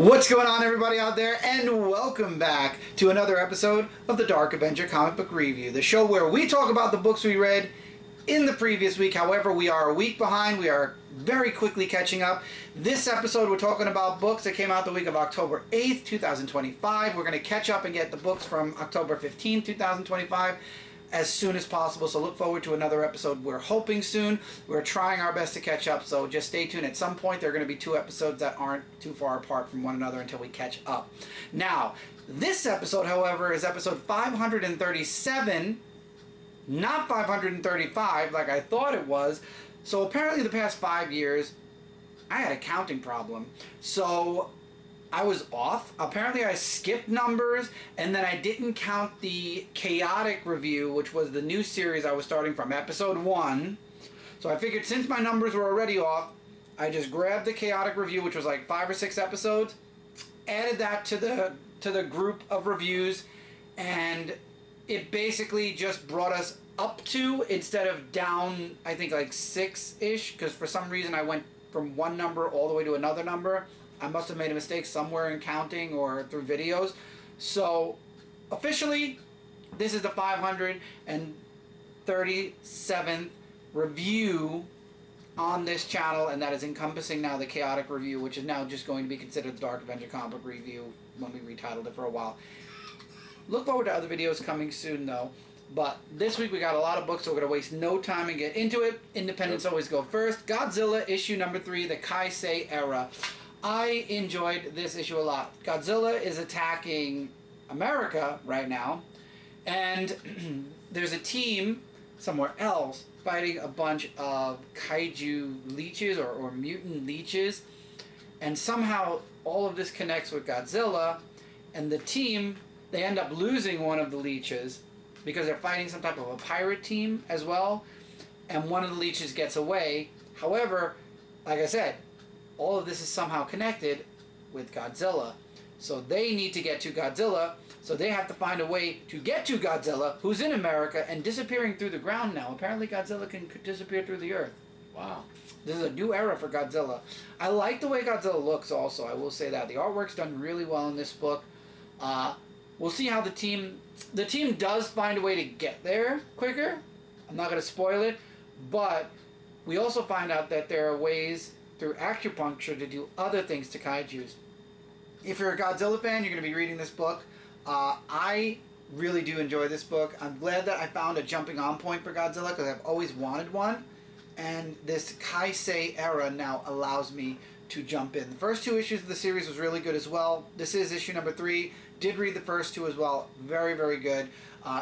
What's going on, everybody out there, and welcome back to another episode of the Dark Avenger Comic Book Review, the show where we talk about the books we read in the previous week. However, we are a week behind. We are very quickly catching up. This episode, we're talking about books that came out the week of October 8th, 2025. We're going to catch up and get the books from October 15th, 2025 as soon as possible. So look forward to another episode. We're hoping soon. We're trying our best to catch up. So just stay tuned. At some point, there are going to be two episodes that aren't too far apart from one another until we catch up. Now, this episode, however, is episode 537, not 535 like I thought it was. So apparently the past 5 years, I had a counting problem. So I was off. Apparently I skipped numbers, and then I didn't count the Chaotic review, which was the new series I was starting from, episode 1. So I figured since my numbers were already off, I just grabbed the Chaotic review, which was like 5 or 6 episodes, added that to the group of reviews, and it basically just brought us up to, instead of down, I think like 6-ish, because for some reason I went from one number all the way to another number. I must have made a mistake somewhere in counting or through videos. So, officially, this is the 537th review on this channel, and that is encompassing now the Chaotic review, which is now just going to be considered the Dark Avenger comic book review when we retitled it for a while. Look forward to other videos coming soon, though. But this week we got a lot of books, so we're going to waste no time and get into it. Independents always go first. Godzilla, issue number 3, the Kaisei era. I enjoyed this issue a lot. Godzilla is attacking America right now, and there's a team somewhere else fighting a bunch of kaiju leeches or mutant leeches, and somehow all of this connects with Godzilla, and the team, they end up losing one of the leeches because they're fighting some type of a pirate team as well, and one of the leeches gets away. However, like I said, all of this is somehow connected with Godzilla. So they need to get to Godzilla, so they have to find a way to get to Godzilla, who's in America and disappearing through the ground now. Apparently Godzilla can disappear through the earth. Wow. This is a new era for Godzilla. I like the way Godzilla looks also, I will say that. The artwork's done really well in this book. We'll see how the team does find a way to get there quicker. I'm not going to spoil it, but we also find out that there are ways through acupuncture to do other things to kaijus. If you're a Godzilla fan, you're going to be reading this book. I really do enjoy this book. I'm glad that I found a jumping on point for Godzilla because I've always wanted one, and this Kaisei era now allows me to jump in. The first 2 issues of the series was really good as well. This is issue number 3. Did read the first 2 as well. Very, very good.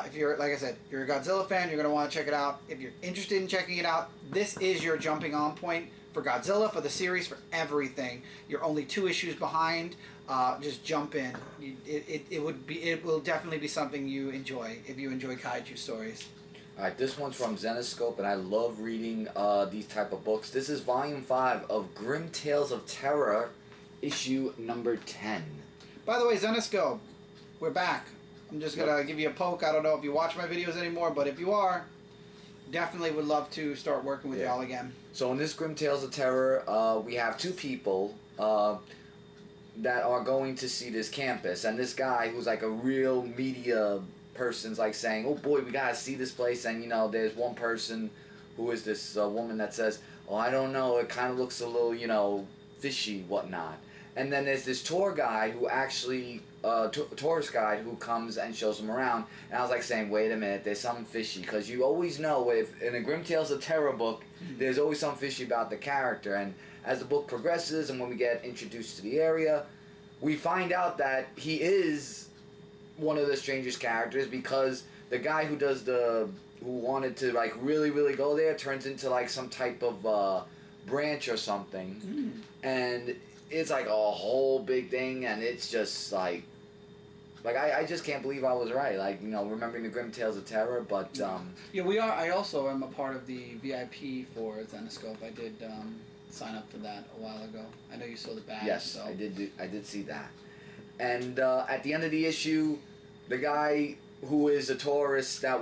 If you're, like I said, you're a Godzilla fan, you're going to want to check it out. If you're interested in checking it out, this is your jumping on point for Godzilla, for the series, for everything. You're only 2 issues behind. Just jump in. It will definitely be something you enjoy if you enjoy kaiju stories. Alright, this one's from Zenescope, and I love reading these type of books. This is volume 5 of Grimm Tales of Terror, issue number 10. By the way, Zenescope, we're back. I'm just going to give you a poke. I don't know if you watch my videos anymore, but if you are, definitely would love to start working with y'all again. So in this Grimm Tales of Terror, we have 2 people that are going to see this campus, and this guy who's like a real media person's like saying, oh boy, we gotta see this place, and you know, there's one person who is this woman that says, oh, I don't know, it kind of looks a little, you know, fishy, whatnot. And then there's this tour guide who actually, tourist guide who comes and shows them around. And I was like saying, wait a minute, there's something fishy. Because you always know, if in a Grimm Tales of Terror book, there's always something fishy about the character. And as the book progresses and when we get introduced to the area, we find out that he is one of the strangest characters, because the guy who wanted to like really go there turns into like some type of branch or something. And it's like a whole big thing, and it's just like I just can't believe I was right. Like, you know, remembering the Grimm Tales of Terror, but yeah, we are. I also am a part of the VIP for Zenescope. I did sign up for that a while ago. I know you saw the badge. Yes, so. I did see that. And at the end of the issue, the guy who is a tourist that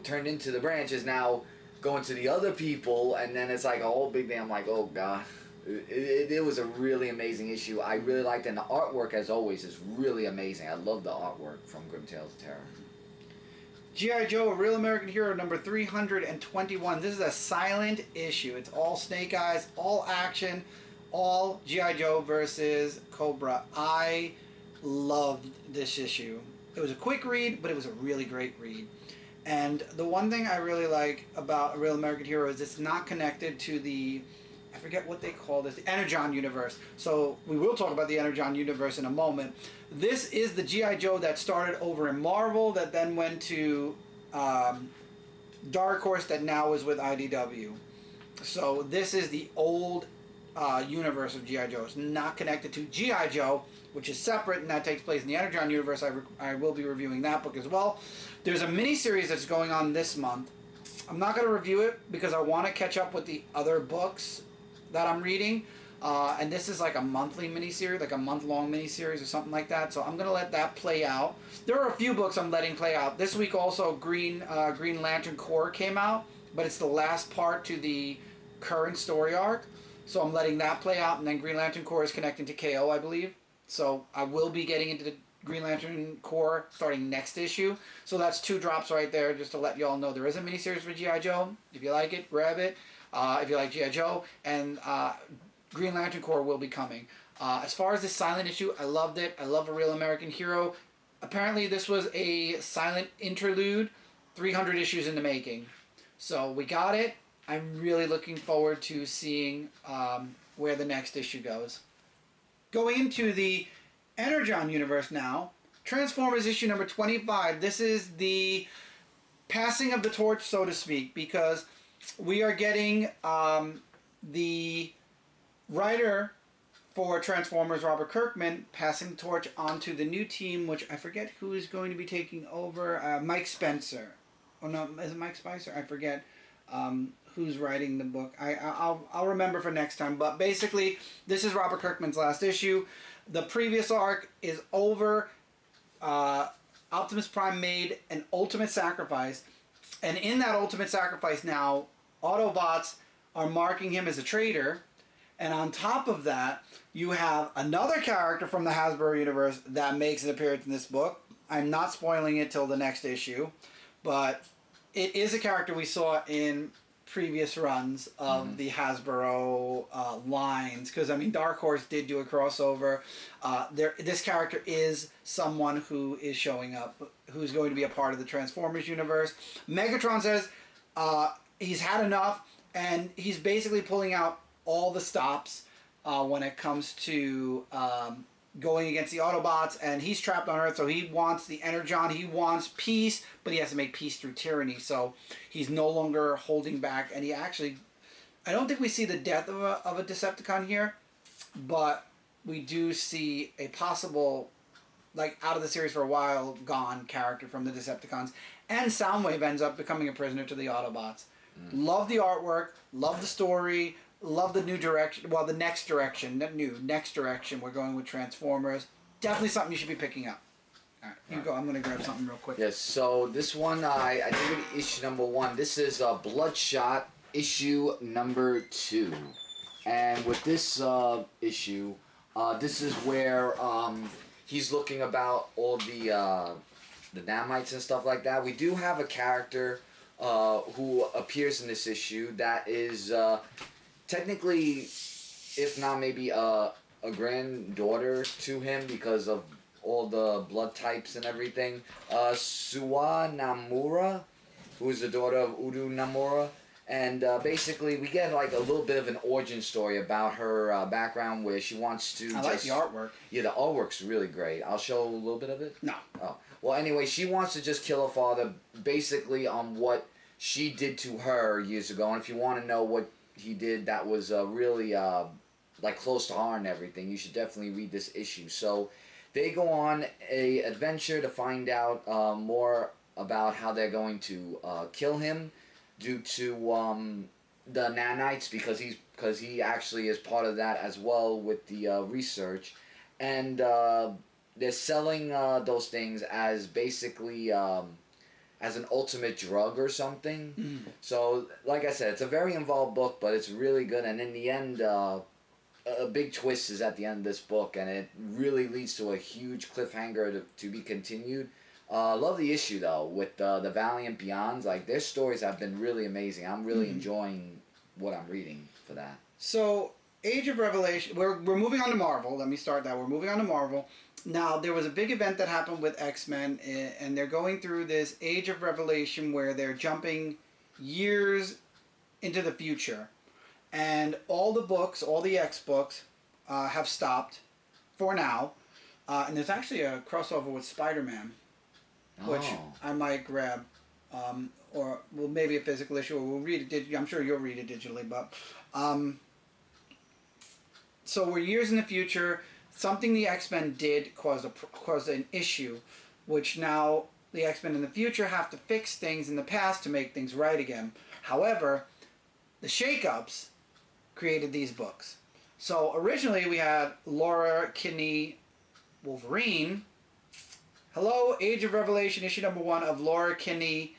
turned into the branch is now going to the other people, and then it's like a whole big thing. I'm like, oh god. It was a really amazing issue. I really liked it, and the artwork, as always, is really amazing. I love the artwork from Grimm Tales of Terror. G.I. Joe, A Real American Hero, number 321. This is a silent issue. It's all Snake Eyes, all action, all G.I. Joe versus Cobra. I loved this issue. It was a quick read, but it was a really great read. And the one thing I really like about A Real American Hero is it's not connected to the, I forget what they call this, the Energon universe. So we will talk about the Energon universe in a moment. This is the G.I. Joe that started over in Marvel, that then went to Dark Horse, that now is with IDW. So this is the old universe of G.I. Joe. It's not connected to G.I. Joe, which is separate, and that takes place in the Energon universe. I will be reviewing that book as well. There's a mini-series that's going on this month. I'm not going to review it because I want to catch up with the other books that I'm reading. And this is like a monthly miniseries, like a month-long miniseries or something like that. So I'm going to let that play out. There are a few books I'm letting play out. This week also Green Lantern Corps came out, but it's the last part to the current story arc. So I'm letting that play out, and then Green Lantern Corps is connecting to K.O., I believe. So I will be getting into the Green Lantern Corps starting next issue. So that's 2 drops right there, just to let you all know there is a miniseries for G.I. Joe. If you like it, grab it. If you like G.I. Joe, and Green Lantern Corps will be coming. As far as this silent issue, I loved it. I love A Real American Hero. Apparently this was a silent interlude, 300 issues in the making. So we got it. I'm really looking forward to seeing where the next issue goes. Going into the Energon universe now, Transformers issue number 25. This is the passing of the torch, so to speak, because we are getting the writer for Transformers, Robert Kirkman, passing the torch onto the new team, which I forget who is going to be taking over. Mike Spencer. Oh no, is it Mike Spicer? I forget who's writing the book. I'll remember for next time. But basically, this is Robert Kirkman's last issue. The previous arc is over. Optimus Prime made an ultimate sacrifice, and in that ultimate sacrifice now, Autobots are marking him as a traitor. And on top of that, you have another character from the Hasbro universe that makes an appearance in this book. I'm not spoiling it till the next issue, but it is a character we saw in previous runs of the Hasbro lines. Because, I mean, Dark Horse did do a crossover. This character is someone who is showing up, who's going to be a part of the Transformers universe. Megatron says he's had enough, and he's basically pulling out all the stops when it comes to going against the Autobots, and he's trapped on Earth, so he wants the Energon, he wants peace, but he has to make peace through tyranny, so he's no longer holding back, and he actually, I don't think we see the death of a Decepticon here, but we do see a possible, like, out of the series for a while gone character from the Decepticons, and Soundwave ends up becoming a prisoner to the Autobots. Love the artwork, love the story, love the new direction, well, the next direction, not new, next direction we're going with Transformers. Definitely something you should be picking up. Alright, you go, I'm going to grab something real quick. Yes, so this one, I think it's issue number 1. This is Bloodshot, issue number 2. And with this issue, this is where he's looking about all the nanites and stuff like that. We do have a character who appears in this issue that is technically, if not maybe a granddaughter to him because of all the blood types and everything. Suwa Namura, who is the daughter of Udu Namura. And basically, we get like a little bit of an origin story about her background where she wants to like the artwork. Yeah, the artwork's really great. I'll show a little bit of it. No. Oh. Well, anyway, she wants to just kill her father basically on what she did to her years ago. And if you want to know what he did that was really like close to her and everything, you should definitely read this issue. So they go on a adventure to find out more about how they're going to kill him due to the nanites, because he actually is part of that as well with the research, and they're selling those things as basically as an ultimate drug or something. So, like I said, it's a very involved book, but it's really good. And in the end, a big twist is at the end of this book, and it really leads to a huge cliffhanger to be continued. Love the issue though with the Valiant Beyonds. Like their stories have been really amazing. I'm really enjoying what I'm reading for that. So Age of Revelation. We're moving on to Marvel. Let me start that. We're moving on to Marvel. Now there was a big event that happened with X-Men, and they're going through this Age of Revelation where they're jumping years into the future, and all the books, all the X books, have stopped for now. And there's actually a crossover with Spider-Man, which I might grab, or well, maybe a physical issue, or we'll read it. I'm sure you'll read it digitally, but so we're years in the future. Something the X-Men did caused an issue, which now the X-Men in the future have to fix things in the past to make things right again. However, the shakeups created these books. So originally we had Laura Kinney, Wolverine. Hello, Age of Revelation, issue number 1 of Laura Kinney,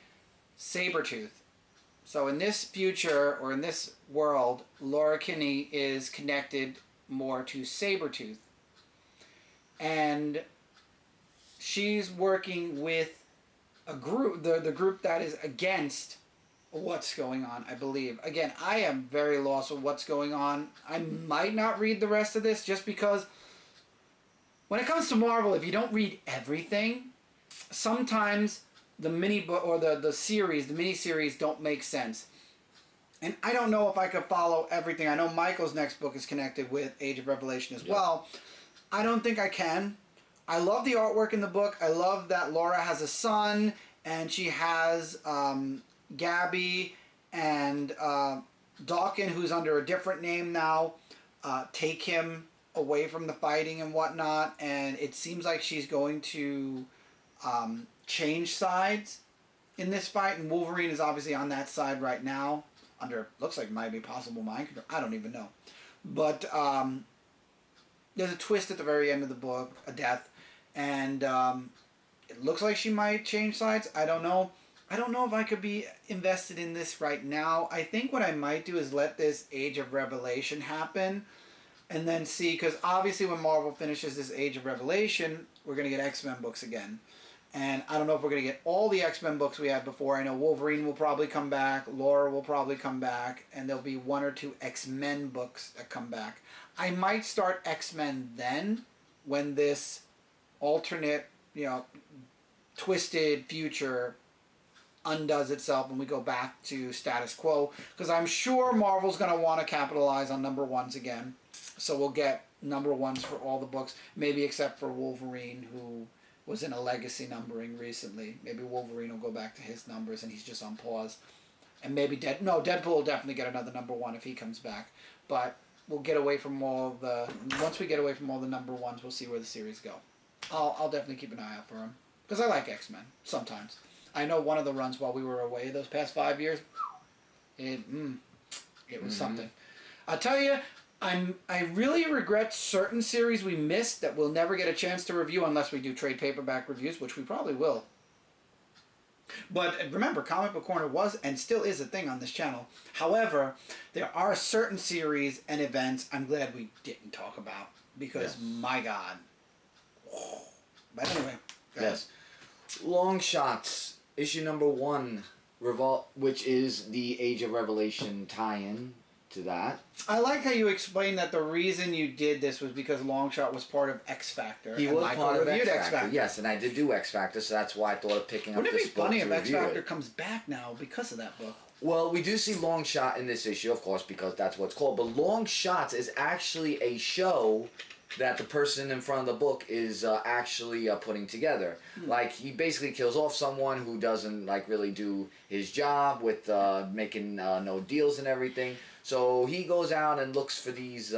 Sabertooth. So in this future, or in this world, Laura Kinney is connected more to Sabertooth. And she's working with a group, the group that is against what's going on, I believe. Again, I am very lost with what's going on. I might not read the rest of this just because when it comes to Marvel, if you don't read everything, sometimes the mini book or the mini-series don't make sense. And I don't know if I could follow everything. I know Michael's next book is connected with Age of Revelation as well. I don't think I can. I love the artwork in the book. I love that Laura has a son, and she has Gabby and Dawkin, who's under a different name now, take him away from the fighting and whatnot. And it seems like she's going to change sides in this fight. And Wolverine is obviously on that side right now. Looks like might be possible mind control. I don't even know. But there's a twist at the very end of the book, a death. And it looks like she might change sides. I don't know. I don't know if I could be invested in this right now. I think what I might do is let this Age of Revelation happen and then see, because obviously when Marvel finishes this Age of Revelation, we're going to get X-Men books again. And I don't know if we're going to get all the X-Men books we had before. I know Wolverine will probably come back, Laura will probably come back, and there'll be 1 or 2 X-Men books that come back. I might start X-Men then, when this alternate, twisted future undoes itself and we go back to status quo, because I'm sure Marvel's going to want to capitalize on number 1s again. So we'll get number 1s for all the books, maybe except for Wolverine, who was in a legacy numbering recently. Maybe Wolverine will go back to his numbers and he's just on pause. And maybe Deadpool will definitely get another number 1 if he comes back. But we'll get away from once we get away from all the number 1s, we'll see where the series go. I'll definitely keep an eye out for him, because I like X-Men sometimes. I know one of the runs while we were away those past 5 years, it was something. I'll tell you, I really regret certain series we missed that we'll never get a chance to review unless we do trade paperback reviews, which we probably will. But remember, Comic Book Corner was and still is a thing on this channel. However, there are certain series and events I'm glad we didn't talk about, because my God. But anyway, guys. Longshots, issue number 1, which is the Age of Revelation tie-in to that. I like how you explained that the reason you did this was because Longshot was part of X Factor. He was part of X Factor. Yes, and I did do X Factor, so that's why I thought of picking up this book. Wouldn't it be funny if X Factor comes back now because of that book? Well, we do see Longshot in this issue, of course, because that's what it's called. But Longshots is actually a show that the person in front of the book is actually putting together. Like, he basically kills off someone who doesn't really do his job with making no deals and everything. So he goes out and looks for these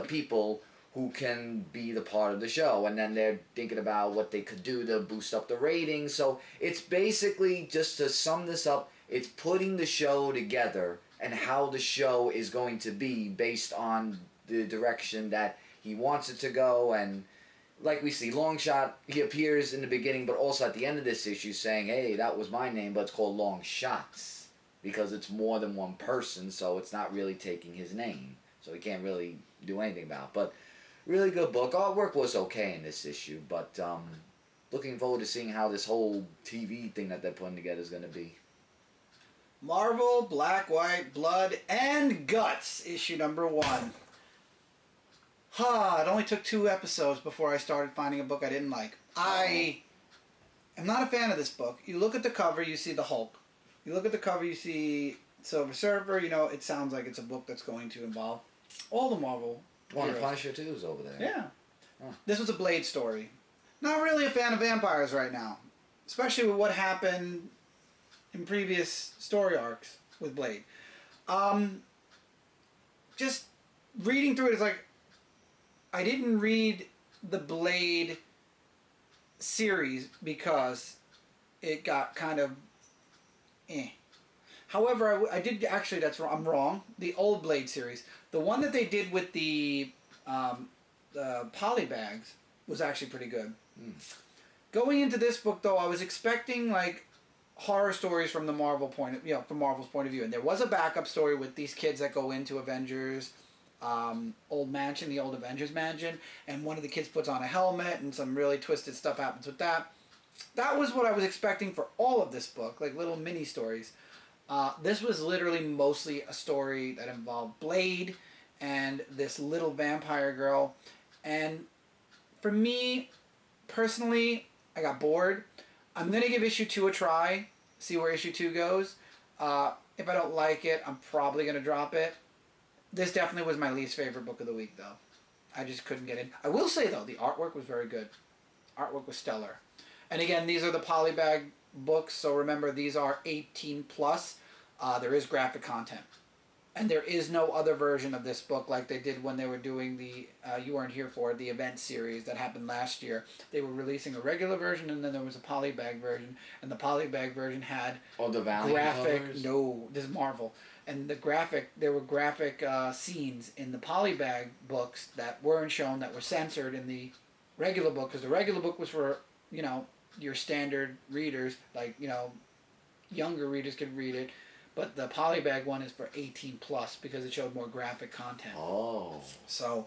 people who can be the part of the show, and then they're thinking about what they could do to boost up the ratings. So it's basically, just to sum this up, it's putting the show together and how the show is going to be based on the direction that he wants it to go. And like we see, Longshot, he appears in the beginning, but also at the end of this issue saying, hey, that was my name, but it's called Longshots, because it's more than one person, so it's not really taking his name. so he can't really do anything about it. But really good book. Artwork was okay in this issue, but looking forward to seeing how this whole TV thing that they're putting together is going to be. Marvel, Black, White, Blood, and Guts, issue number 1. It only took 2 episodes before I started finding a book I didn't like. I am not a fan of this book. You look at the cover, you see the Hulk. You look at the cover, you see Silver Surfer. You know, it sounds like it's a book that's going to involve all the Marvel Well, the heroes. Punisher too is over there. Yeah. Oh. This was a Blade story. Not really a fan of vampires right now. Especially with what happened in previous story arcs with Blade. Just reading through it is like, I didn't read the Blade series because it got kind of However, I did actually, I'm wrong. The old Blade series, the one that they did with the polybags was actually pretty good. Going into this book though, I was expecting like horror stories from the Marvel from Marvel's point of view, and there was a backup story with these kids that go into Avengers old mansion, the old Avengers mansion, and one of the kids puts on a helmet and some really twisted stuff happens with that. That was what I was expecting for all of this book, like little mini stories. This was literally mostly a story that involved Blade and this little vampire girl. And for me, personally, I got bored. I'm going to give issue 2 a try, see where issue 2 goes. If I don't like it, I'm probably going to drop it. This definitely was my least favorite book of the week, though. I just couldn't get in. I will say, though, the artwork was very good. Artwork was stellar. And again, these are the polybag books, so remember, these are 18 plus. There is graphic content. And there is no other version of this book like they did when they were doing the You Weren't Here For It, the event series that happened last year. They were releasing a regular version, and then there was a polybag version. And the polybag version had the Valiant graphic... covers? No, this is Marvel. And there were graphic scenes in the polybag books that weren't shown, that were censored in the regular book, because the regular book was for, your standard readers, like, younger readers could read it. But the polybag one is for 18 plus because it showed more graphic content. Oh. So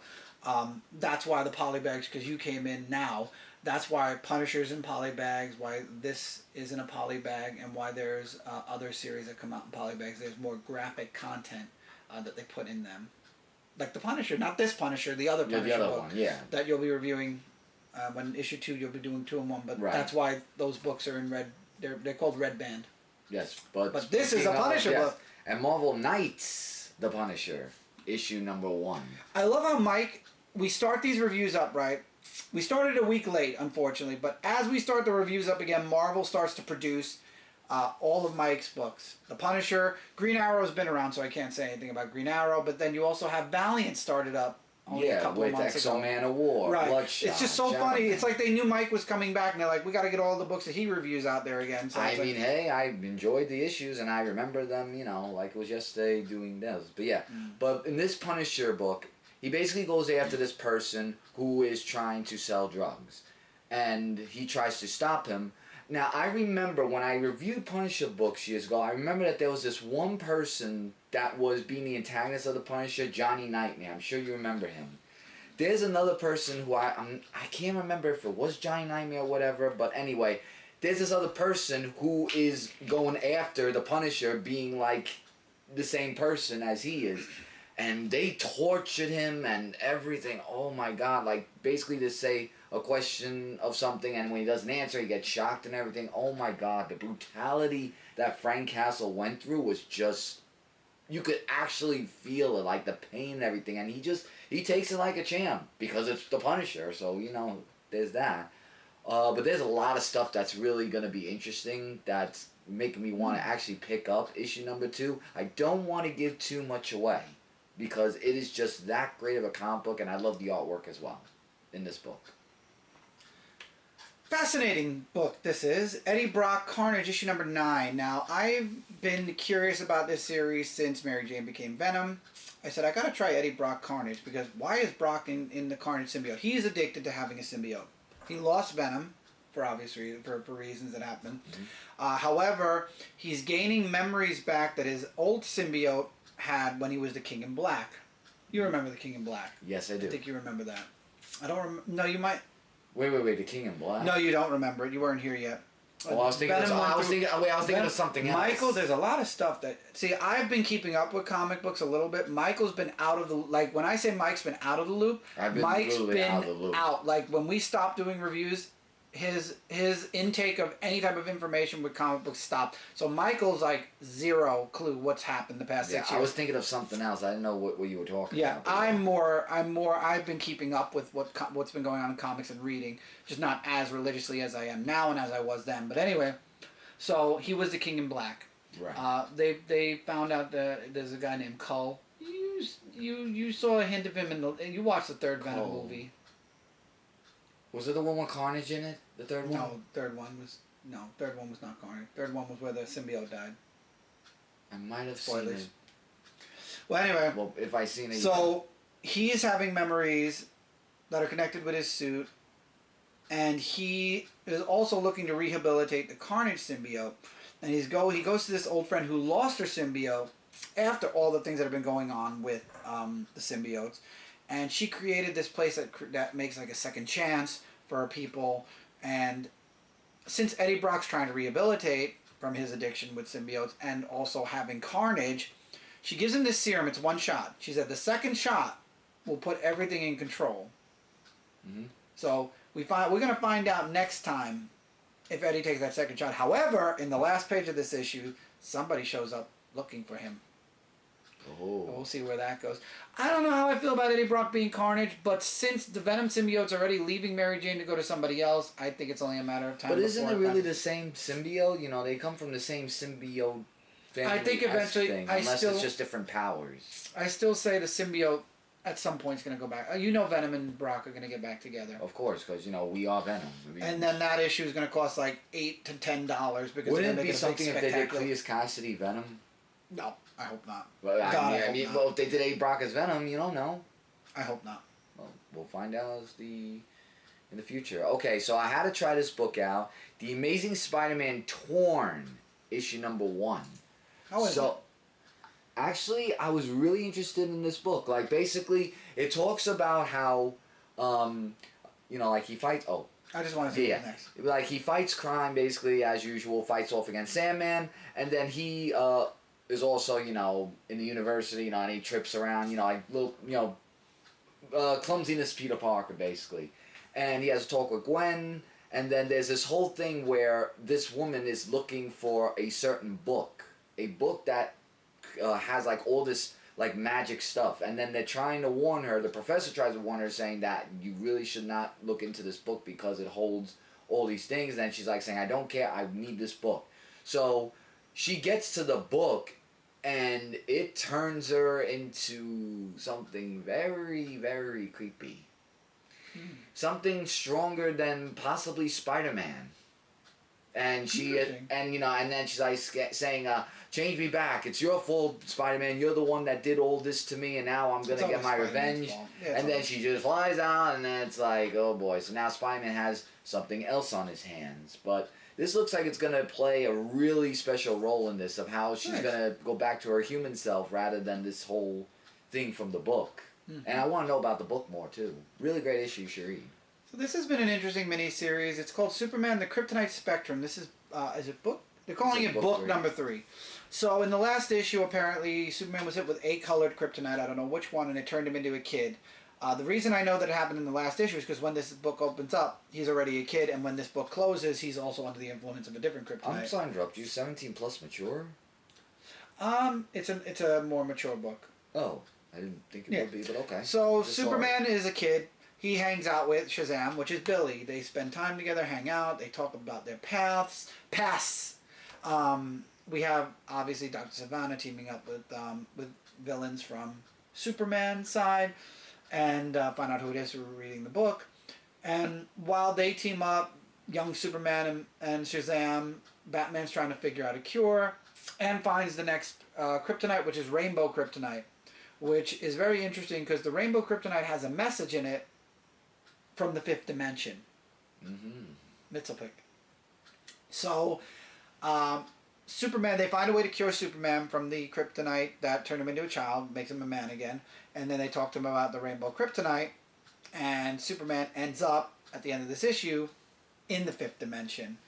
that's why the polybags, because you came in now, that's why Punisher's in polybags, why this isn't a polybag, and why there's other series that come out in polybags. There's more graphic content that they put in them. Like the Punisher, not this Punisher, the other Punisher the other book one, yeah. that you'll be reviewing when issue 2, you'll be doing 2 in 1. But right. That's why those books are in red. They're called Red Band. Yes, but this is a Punisher book. And Marvel Knights, the Punisher, issue number 1. I love how Mike, we start these reviews up, right? We started a week late, unfortunately, but as we start the reviews up again, Marvel starts to produce all of Mike's books. The Punisher, Green Arrow's been around, so I can't say anything about Green Arrow, but then you also have Valiant started up only a couple of months ago. with X-Man of War, right. Bloodshot. It's just so funny. It's like they knew Mike was coming back, and they're like, we got to get all the books that he reviews out there again. So hey, I enjoyed the issues, and I remember them, like it was yesterday doing those. But yeah, but in this Punisher book, he basically goes after this person who is trying to sell drugs, and he tries to stop him. Now, I remember when I reviewed Punisher books years ago, I remember that there was this one person that was being the antagonist of the Punisher, Johnny Nightmare. I'm sure you remember him. There's another person who I can't remember if it was Johnny Nightmare or whatever, but anyway, there's this other person who is going after the Punisher being like the same person as he is. And they tortured him and everything. Oh my God, like basically to say a question of something, and when he doesn't answer, he gets shocked and everything. Oh my God, the brutality that Frank Castle went through was just, you could actually feel it, like the pain and everything. And he takes it like a champ because it's the Punisher. So, there's that. But there's a lot of stuff that's really going to be interesting that's making me want to actually pick up issue number 2. I don't want to give too much away because it is just that great of a comic book, and I love the artwork as well in this book. Fascinating book this is. Eddie Brock, Carnage, issue number 9. Now, I've been curious about this series since Mary Jane became Venom. I said, I gotta try Eddie Brock Carnage, because why is Brock in the Carnage symbiote? He's addicted to having a symbiote. He lost Venom, for obvious reasons, for reasons that happened. However, he's gaining memories back that his old symbiote had when he was the King in Black. You remember the King in Black? Yes, I do. I think you remember that. I don't remember. No, you might. Wait. The King in Black? No, you don't remember it. You weren't here yet. Oh, I was thinking of something else. Michael, there's a lot of stuff that... See, I've been keeping up with comic books a little bit. Michael's been out of the... Like, when I say Mike's been out of the loop, Mike's been out of the loop. Like, when we stopped doing reviews, his intake of any type of information with comic books stopped. So Michael's, like, zero clue what's happened the past 6 years. I was thinking of something else. I didn't know what you were talking about. Yeah, I've been keeping up with what's been going on in comics and reading, just not as religiously as I am now and as I was then. But anyway, so he was the King in Black. Right. They found out that there's a guy named Cull. You saw a hint of him you watched the third Venom movie. Was it the one with Carnage in it? The third one? No, third one was not Carnage. Third one was where the symbiote died. I might have Spoilers. seen it. Well, anyway. Well, if I seen it. So he's having memories that are connected with his suit, and he is also looking to rehabilitate the Carnage symbiote. And he goes to this old friend who lost her symbiote after all the things that have been going on with the symbiotes. And she created this place that makes like a second chance for people. And since Eddie Brock's trying to rehabilitate from his addiction with symbiotes and also having Carnage, she gives him this serum. It's one shot. She said the second shot will put everything in control. Mm-hmm. So we're going to find out next time if Eddie takes that second shot. However, in the last page of this issue, somebody shows up looking for him. Oh. So we'll see where that goes. I don't know how I feel about Eddie Brock being Carnage, but since the Venom symbiote's already leaving Mary Jane to go to somebody else, I think it's only a matter of time. But isn't it really the same symbiote? You know, they come from the same symbiote family. I think eventually, thing, unless it's just different powers. I still say the symbiote at some point is going to go back. You know, Venom and Brock are going to get back together. Of course, because we are Venom. And then that issue is going to cost like $8 to $10 because wouldn't it be something if they did Cleus Cassidy Venom? No, I hope not. Well, I mean, if they did Eddie Brock as Venom, you don't know. I hope not. Well, we'll find out in the future. Okay, so I had to try this book out. The Amazing Spider-Man Torn, issue number 1. How is it? Actually, I was really interested in this book. Like, basically, it talks about how, like he fights... Oh. I just want to see what next. Like, he fights crime, basically, as usual, fights off against Sandman, and then he... is also, in the university, and he trips around, like little, clumsiness Peter Parker, basically. And he has a talk with Gwen, and then there's this whole thing where this woman is looking for a certain book. A book that has, like, all this, like, magic stuff. And then they're trying to warn her, the professor tries to warn her, saying that you really should not look into this book because it holds all these things. And then she's, like, saying, I don't care, I need this book. So she gets to the book, and it turns her into something very, very creepy. Something stronger than possibly Spider-Man. And and then she's like saying, change me back. It's your fault, Spider-Man. You're the one that did all this to me, and now I'm going to get my revenge. And then she just flies out, and then it's like, oh boy. So now Spider-Man has something else on his hands. But this looks like it's going to play a really special role in this, of how she's going to go back to her human self rather than this whole thing from the book. Mm-hmm. And I want to know about the book more, too. Really great issue you should read. So this has been an interesting mini-series. It's called Superman, the Kryptonite Spectrum. This is it book? They're calling it book number 3. So in the last issue, apparently, Superman was hit with a colored kryptonite. I don't know which one, and it turned him into a kid. The reason I know that it happened in the last issue is because when this book opens up, he's already a kid, and when this book closes, he's also under the influence of a different kryptonite. I'm sorry to interrupt you. 17 plus mature? It's a more mature book. Oh, I didn't think it would be, but okay. So Superman is a kid. He hangs out with Shazam, which is Billy. They spend time together, hang out. They talk about their pasts. We have, obviously, Dr. Savannah teaming up with villains from Superman's side, and find out who it is through reading the book. And while they team up, young Superman and Shazam, Batman's trying to figure out a cure, and finds the next kryptonite, which is Rainbow Kryptonite, which is very interesting because the Rainbow Kryptonite has a message in it from the 5th dimension. Mm-hmm. Mitzelpick. So, Superman, they find a way to cure Superman from the kryptonite that turned him into a child, makes him a man again. And then they talk to him about the rainbow kryptonite. And Superman ends up, at the end of this issue, in the 5th dimension,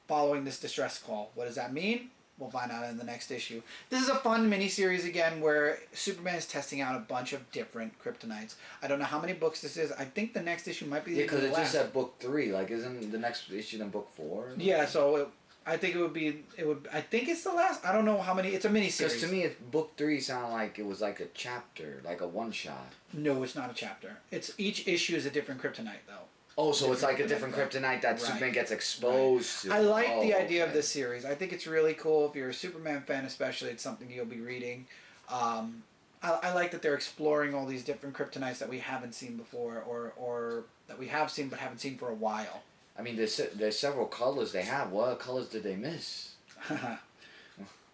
following this distress call. What does that mean? We'll find out in the next issue. This is a fun miniseries again where Superman is testing out a bunch of different kryptonites. I don't know how many books this is. I think the next issue might be the because it last. just said book 3. Like, isn't the next issue then book 4? Yeah, so I think it would be. I think it's the last. I don't know how many. It's a miniseries. Because to me, book 3 sounded like it was like a chapter, like a one shot. No, it's not a chapter. It's each issue is a different kryptonite though. Oh, so it's like a different kryptonite that Superman gets exposed to. I like the idea of this series. I think it's really cool. If you're a Superman fan especially, it's something you'll be reading. I like that they're exploring all these different kryptonites that we haven't seen before or that we have seen but haven't seen for a while. I mean, there's several colors they have. What colors did they miss?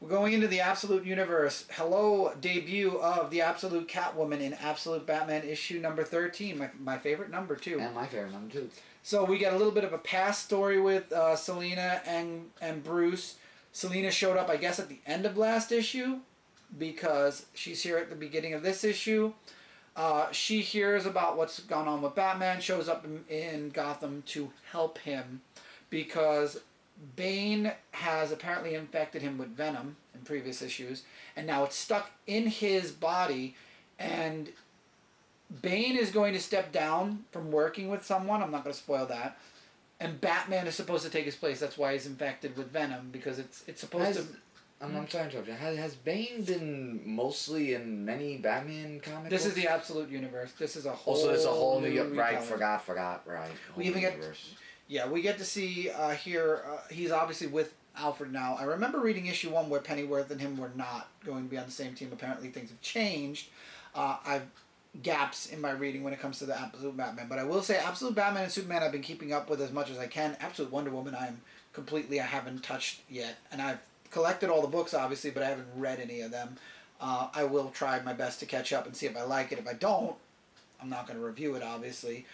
We're going into the Absolute Universe. Hello, debut of the Absolute Catwoman in Absolute Batman issue number 13. My favorite number, too. And my favorite number, too. So we get a little bit of a past story with Selina and Bruce. Selina showed up, I guess, at the end of last issue because she's here at the beginning of this issue. She hears about what's gone on with Batman, shows up in Gotham to help him because Bane has apparently infected him with venom in previous issues, and now it's stuck in his body, and Bane is going to step down from working with someone. I'm not going to spoil that. And Batman is supposed to take his place. That's why he's infected with venom, because it's supposed to... I'm sorry to interrupt you. Has Bane been mostly in many Batman comics? This is the Absolute Universe. This is a whole... Also, it's a whole new... retelling. Forgot, right. We even universe. We get to see here, he's obviously with Alfred now. I remember reading issue 1 where Pennyworth and him were not going to be on the same team. Apparently things have changed. I've gaps in my reading when it comes to the Absolute Batman. But I will say Absolute Batman and Superman I've been keeping up with as much as I can. Absolute Wonder Woman I haven't touched yet. And I've collected all the books obviously, but I haven't read any of them. I will try my best to catch up and see if I like it. If I don't, I'm not going to review it obviously.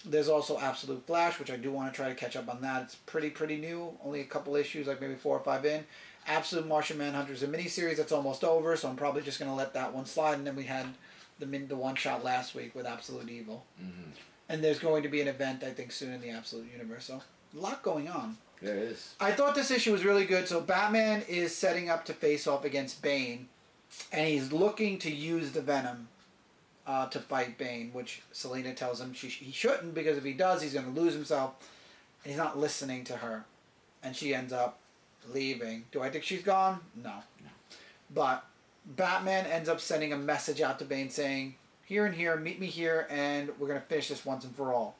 There's also Absolute Flash, which I do want to try to catch up on that. It's pretty new. Only a couple issues, like maybe 4 or 5 in. Absolute Martian Manhunter is a miniseries that's almost over, so I'm probably just going to let that one slide. And then we had the one-shot last week with Absolute Evil. Mm-hmm. And there's going to be an event, I think, soon in the Absolute Universe. So a lot going on. There is. I thought this issue was really good. So Batman is setting up to face off against Bane, and he's looking to use the Venom to fight Bane, which Selina tells him he shouldn't, because if he does, he's going to lose himself. And he's not listening to her. And she ends up leaving. Do I think she's gone? No. But Batman ends up sending a message out to Bane saying, here and here, meet me here, and we're going to finish this once and for all.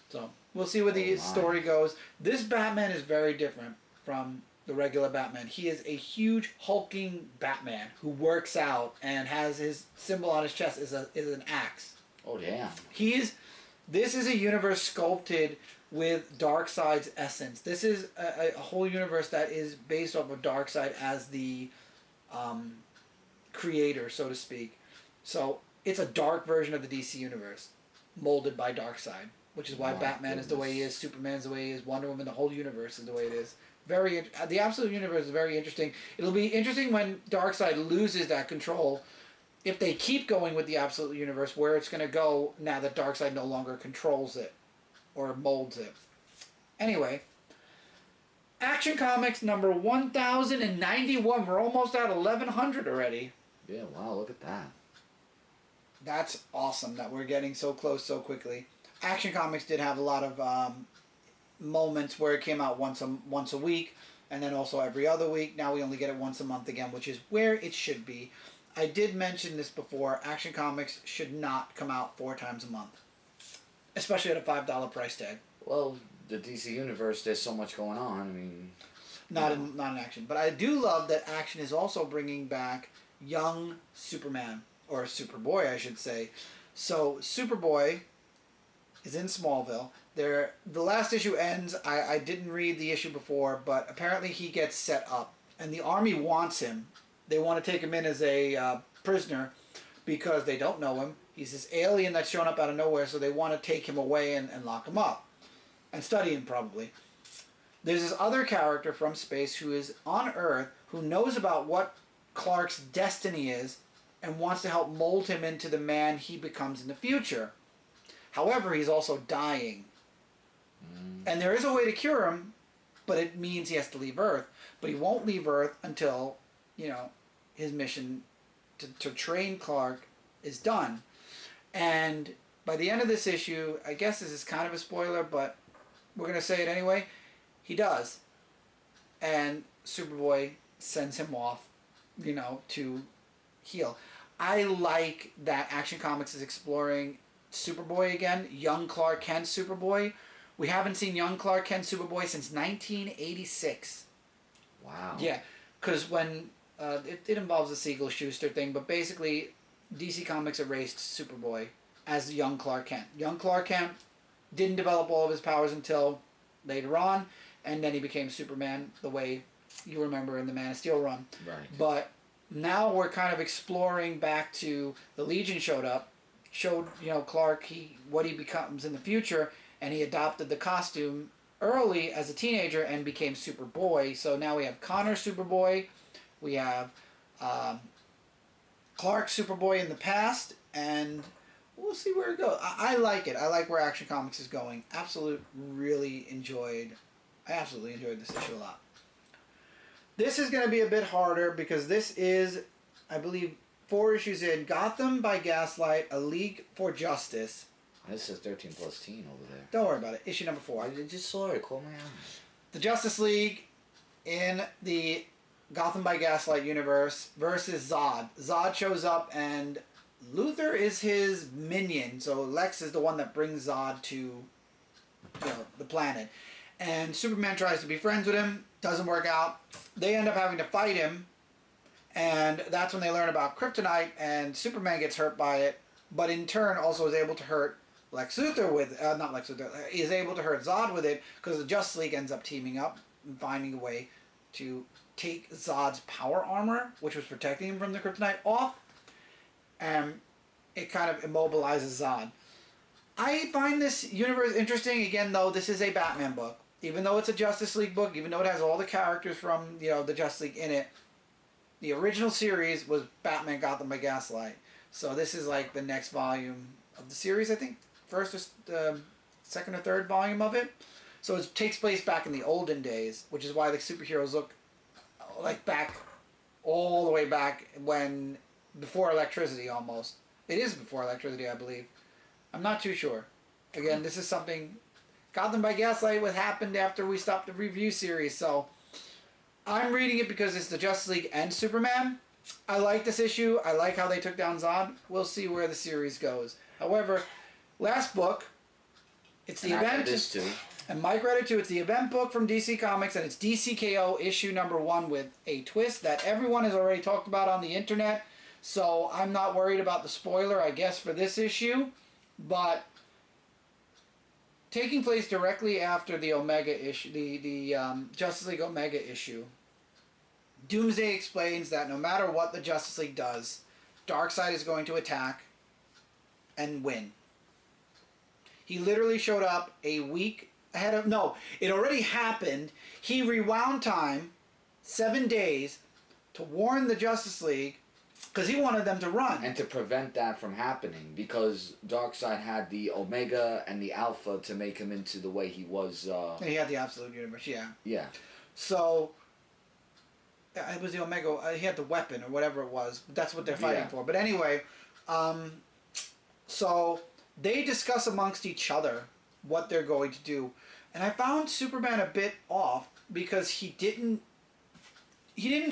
So, we'll see where the story goes. This Batman is very different from the regular Batman. He is a huge hulking Batman who works out and has his symbol on his chest is an axe. Oh damn. This is a universe sculpted with Darkseid's essence. This is a whole universe that is based off of Darkseid as the creator, so to speak. So it's a dark version of the DC universe, molded by Darkseid, which is why Batman is the way he is, Superman's the way he is, Wonder Woman, the whole universe is the way it is. The Absolute Universe is very interesting. It'll be interesting when Darkseid loses that control, if they keep going with the Absolute Universe, where it's going to go now that Darkseid no longer controls it or molds it. Anyway, Action Comics number 1091. We're almost at 1100 already. Yeah, wow, look at that. That's awesome that we're getting so close so quickly. Action Comics did have a lot of moments where it came out once a week, and then also every other week. Now we only get it once a month again, which is where it should be. I did mention this before. Action Comics should not come out 4 times a month, especially at a $5 price tag. Well, the DC Universe, there's so much going on. I mean, not in Action, but I do love that Action is also bringing back young Superman, or Superboy, I should say. So Superboy is in Smallville. The last issue ends. I didn't read the issue before, but apparently he gets set up, and the army wants him. They want to take him in as a prisoner because they don't know him. He's this alien that's shown up out of nowhere, so they want to take him away and lock him up and study him probably. there's this other character from space who is on Earth who knows about what Clark's destiny is and wants to help mold him into the man he becomes in the future. However, he's also dying. And there is a way to cure him, but it means he has to leave Earth. But he won't leave Earth until, his mission to train Clark is done. And by the end of this issue, I guess this is kind of a spoiler, but we're going to say it anyway, he does. And Superboy sends him off, to heal. I like that Action Comics is exploring Superboy again, young Clark Kent Superboy. We haven't seen young Clark Kent Superboy since 1986. Wow. Yeah, because when it involves the Siegel Schuster thing, but basically DC Comics erased Superboy as young Clark Kent. Young Clark Kent didn't develop all of his powers until later on, and then he became Superman the way you remember in the Man of Steel run. Right. But now we're kind of exploring back to the Legion showed Clark what he becomes in the future, and he adopted the costume early as a teenager and became Superboy. So now we have Connor Superboy, we have Clark Superboy in the past, and we'll see where it goes. I like it. I like where Action Comics is going. I absolutely enjoyed this issue a lot. This is going to be a bit harder because this is, I believe, 4 issues in. Gotham by Gaslight, A League for Justice. This says 13 plus teen over there. Don't worry about it. Issue number 4. I just saw it. Caught my eye. The Justice League in the Gotham by Gaslight universe versus Zod. Zod shows up and Luthor is his minion. So Lex is the one that brings Zod to the planet. And Superman tries to be friends with him. Doesn't work out. They end up having to fight him. And that's when they learn about Kryptonite, and Superman gets hurt by it. But in turn also is able to hurt Lex Luthor with... not Lex Luthor. Is able to hurt Zod with it because the Justice League ends up teaming up and finding a way to take Zod's power armor, which was protecting him from the Kryptonite, off. And it kind of immobilizes Zod. I find this universe interesting. Again, though, this is a Batman book. Even though it's a Justice League book, even though it has all the characters from, the Justice League in it, the original series was Batman Gotham by Gaslight. So this is like the next volume of the series, I think. First or second or third volume of it. So it takes place back in the olden days, which is why the superheroes look like back, all the way back before electricity almost. It is before electricity, I believe. I'm not too sure. Again, this is something... Gotham by Gaslight what happened after we stopped the review series, so I'm reading it because it's the Justice League and Superman. I like this issue. I like how they took down Zod. We'll see where the series goes. However, last book, it's the event. This too. And Mike read it too. It's the event book from DC Comics, and it's DC K.O. issue number 1 with a twist that everyone has already talked about on the internet. So I'm not worried about the spoiler, I guess, for this issue. But taking place directly after the Omega issue, the Justice League Omega issue, Doomsday explains that no matter what the Justice League does, Darkseid is going to attack and win. He literally showed up a week ahead of... No, it already happened. He rewound time 7 days to warn the Justice League because he wanted them to run. And to prevent that from happening, because Darkseid had the Omega and the Alpha to make him into the way he was... He had the Absolute Universe, yeah. Yeah. So... it was the Omega... he had the weapon or whatever it was. That's what they're fighting for. But anyway, so they discuss amongst each other what they're going to do. And I found Superman a bit off because he didn't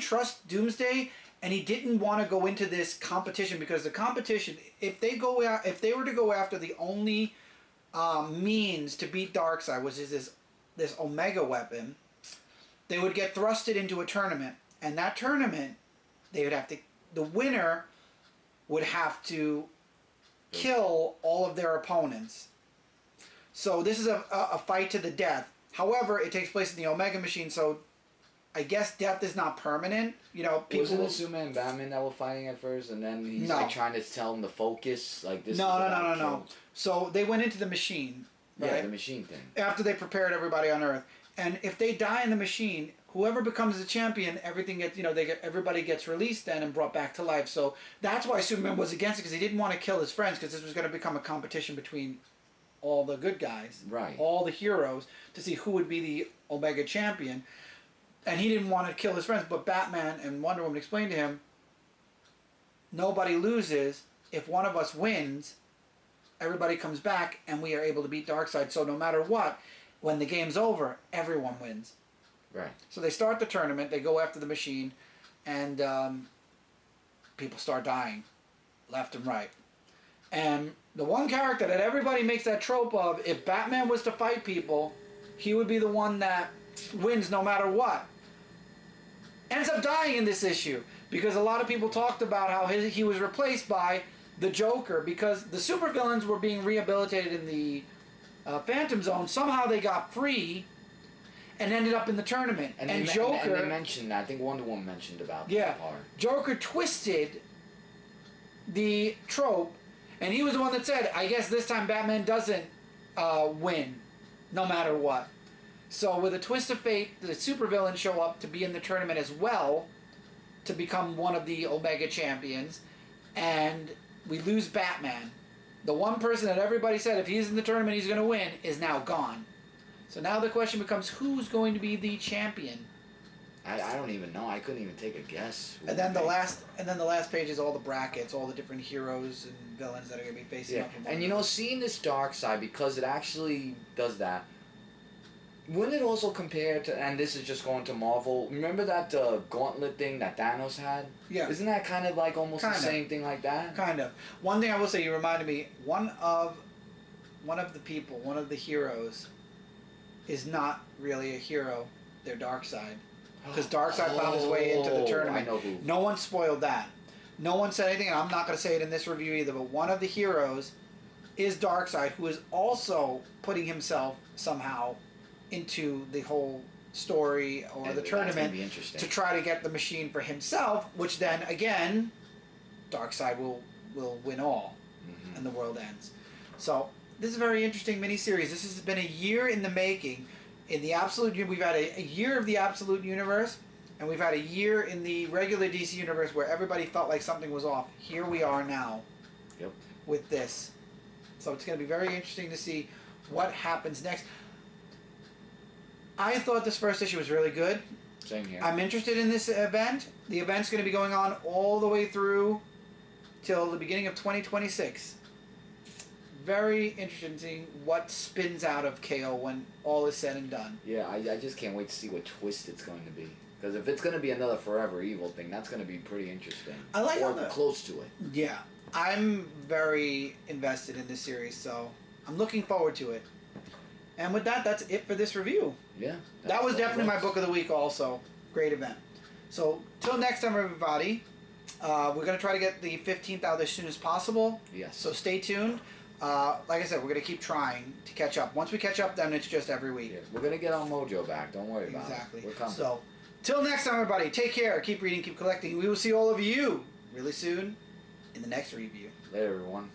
trust Doomsday, and he didn't want to go into this competition because the competition, if they were to go after the only means to beat Darkseid, which is this Omega weapon, they would get thrusted into a tournament, and that tournament, the winner would have to kill all of their opponents. So this is a fight to the death. However, it takes place in the Omega machine, so I guess death is not permanent. People... Wasn't it Superman and Batman that were fighting at first, and then he's like trying to tell him to focus? Like this. No. So they went into the machine. Right? Yeah, the machine thing. After they prepared everybody on Earth. And if they die in the machine, whoever becomes the champion, everything gets, everybody gets released then and brought back to life. So that's why Superman was against it, because he didn't want to kill his friends, because this was going to become a competition between all the good guys, right, all the heroes, to see who would be the Omega champion. And he didn't want to kill his friends, but Batman and Wonder Woman explained to him, nobody loses. If one of us wins, everybody comes back and we are able to beat Darkseid. So no matter what, when the game's over, everyone wins. Right. So they start the tournament, they go after the machine, and people start dying left and right. And the one character that everybody makes that trope of, if Batman was to fight people, he would be the one that wins no matter what, ends up dying in this issue. Because a lot of people talked about how he was replaced by the Joker, because the supervillains were being rehabilitated in the Phantom Zone. Somehow they got free and ended up in the tournament. And Joker... And they mentioned that. I think Wonder Woman mentioned about that part. Joker twisted the trope, and he was the one that said, I guess this time Batman doesn't win, no matter what. So with a twist of fate, the supervillains show up to be in the tournament as well, to become one of the Omega champions, and we lose Batman. The one person that everybody said if he's in the tournament he's going to win is now gone. So now the question becomes, who's going to be the champion? I don't even know. I couldn't even take a guess. And then the last page is all the brackets, all the different heroes and villains that are going to be facing up. And seeing this Darkseid, because it actually does that, wouldn't it also compare to, and this is just going to Marvel, remember that gauntlet thing that Thanos had? Yeah. Isn't that kind of like almost the same thing like that? Kind of. One thing I will say, you reminded me, one of the heroes is not really a hero, they're Darkseid. Because Darkseid found his way into the tournament. I know who. No one spoiled that. No one said anything, and I'm not going to say it in this review either, but one of the heroes is Darkseid, who is also putting himself somehow into the whole story or the tournament to try to get the machine for himself, which then again Darkseid will win all, and the world ends. So this is a very interesting miniseries. This has been a year in the making. In the Absolute, we've had a year of the Absolute Universe, and we've had a year in the regular DC Universe where everybody felt like something was off. Here we are now. Yep. With this. So it's going to be very interesting to see what happens next. I thought this first issue was really good. Same here. I'm interested in this event. The event's going to be going on all the way through till the beginning of 2026. Very interested in seeing what spins out of KO when all is said and done. Yeah, I just can't wait to see what twist it's going to be. Because if it's going to be another Forever Evil thing, that's going to be pretty interesting. I like or close to it. Yeah. I'm very invested in this series, so I'm looking forward to it. And with that, that's it for this review. Yeah. That was definitely my book of the week also. Great event. So, till next time, everybody. We're going to try to get the 15th out as soon as possible. Yes. So stay tuned. Like I said, we're going to keep trying to catch up. Once we catch up, then it's just every week. Yeah, we're going to get our mojo back. Don't worry about it. Exactly. We're coming. So, till next time, everybody. Take care. Keep reading. Keep collecting. We will see all of you really soon in the next review. Later, everyone.